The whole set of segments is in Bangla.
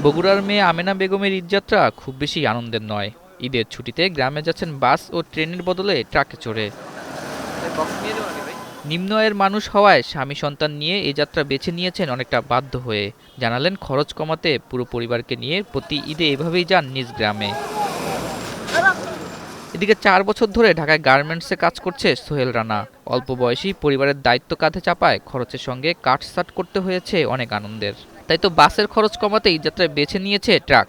বগুড়ার মেয়ে আমেনা বেগমের ঈদযাত্রা খুব বেশি আনন্দের নয়। ঈদের ছুটিতে গ্রামে যাচ্ছেন বাস ও ট্রেনের বদলে ট্রাকে চড়ে। নিম্ন আয়ের মানুষ হওয়ায় স্বামী সন্তান নিয়ে এই যাত্রা বেছে নিয়েছেন অনেকটা বাধ্য হয়ে। জানালেন খরচ কমাতে পুরো পরিবারকে নিয়ে প্রতি ঈদে এভাবেই যান নিজ গ্রামে। এদিকে ৪ বছর ধরে ঢাকায় গার্মেন্টসে কাজ করছে সোহেল রানা। অল্প বয়সী পরিবারের দায়িত্ব কাঁধে চাপায় খরচের সঙ্গে কাটছাঁট করতে হয়েছে অনেক আনন্দের। তাই তো বাসের খরচ কমাতে ঈদযাত্রায় বেছে নিয়েছে ট্রাক।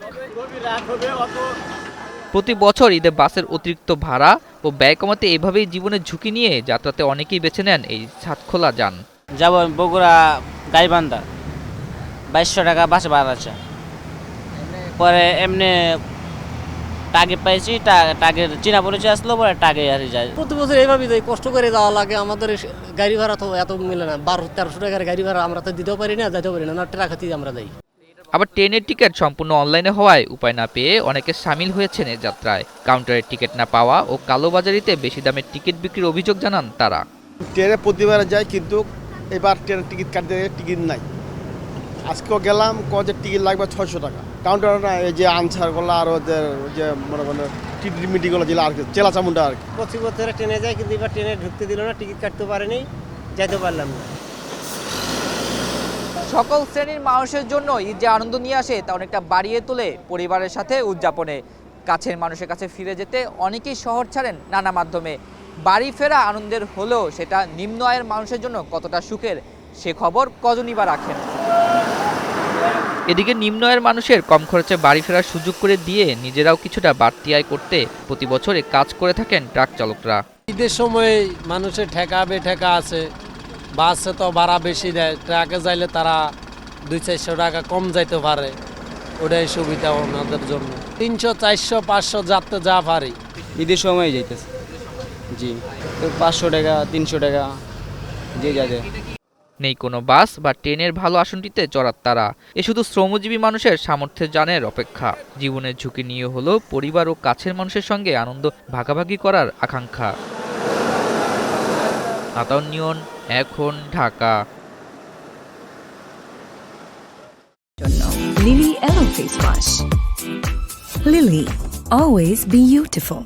প্রতি বছর ঈদে বাসের অতিরিক্ত ভাড়া ও ব্যয় কমাতে এভাবেই জীবনের ঝুঁকি নিয়ে যাত্রাতে অনেকেই বেছে নেন এই ছাদখোলা যান। যাব বগুড়া গাইবান্ধা 2200 টাকা বাসে ভাড়া আছে। পরে এমনি টাগে পাইছি, টাগের চিনা পরিচয় আসলো, পরে টাগে হারিয়ে যায়। প্রতি বছর এইভাবেই যাই, কষ্ট করে যাওয়া লাগে। আমাদের গাড়ি ভাড়া তো এত মিলে না, 1200-1300 টাকার গাড়ি ভাড়া আমরা তো দিতেও পারি না, যেতেও পারি না, ট্রাক হাতিয়ে আমরা যাই। আবার ট্রেনের টিকিট সম্পূর্ণ অনলাইনে হওয়ায় উপায় না পেয়ে অনেকে সামিল হয়েছেন এই যাত্রায়। কাউন্টারের টিকিট না পাওয়া ও কালোবাজারিতে বেশি দামের টিকিট বিক্রির অভিযোগ জানান তারা। ট্রেনে প্রতিবার যায়, কিন্তু এবার ট্রেনের টিকিট কাটতে টিকিট নাই। আজকেও গেলাম, যে টিকিট লাগবে 600 টাকা। কাউন্টার না, এই যে আনসারগুলো আর ওদের যে মনে করেন টিকিট মিটিংগুলো যেগুলো আর কি চেলা চামুন্ডা আর কি। প্রতি বছর ট্রেনে যায়, কিন্তু এবার ট্রেনে ঢুকতে দিল না, টিকিট কাটতে পারেনি, যেতে পারলাম না। সকল শ্রেণীর মানুষের জন্য ঈদ যে আনন্দ নিয়ে আসে তা অনেকটা বাড়িয়ে তোলে পরিবারের সাথে উদযাপনে। কাছের মানুষের কাছে ফিরে যেতে অনেকেই শহর ছাড়েন নানা মাধ্যমে। বাড়ি ফেরা আনন্দের হলেও সেটা নিম্ন আয়ের মানুষের জন্য কতটা সুখের সে খবর কজনই বা রাখেন। এদিকে নিম্ন আয়ের মানুষের কম খরচে বাড়ি ফেরার সুযোগ করে দিয়ে নিজেরাও কিছুটা বাড়তি আয় করতে প্রতি বছর কাজ করে থাকেন ট্রাক চালকরা। ঈদের সময় মানুষের ঠেকা বেঠেকা আছে, বাসে তো ভাড়া বেশি দেয়, ট্রাকে যাইলে তারা 200-400 টাকা কম যাইতে পারে, ওটাই সুবিধা ওনাদের জন্য। 300, 400, 500 যাতে যা পারি। ঈদের সময় যাইতেছে, জি, তো 500 টাকা 300 টাকা যে যাবে। নেই কোনো বাস বা ট্রেনের ভালো আসনটিতে চড়ার তারা। এ শুধু শ্রমজীবী মানুষের সামর্থ্যের জানের অপেক্ষা। জীবনের ঝুঁকি নিয়ে হলেও পরিবার ও কাছের মানুষের সঙ্গে আনন্দ ভাগাভাগি করার আকাঙ্ক্ষা। আতাউন নিয়ন, এখন, Dhaka. Lily Yellow Face Wash. Lily, always be beautiful.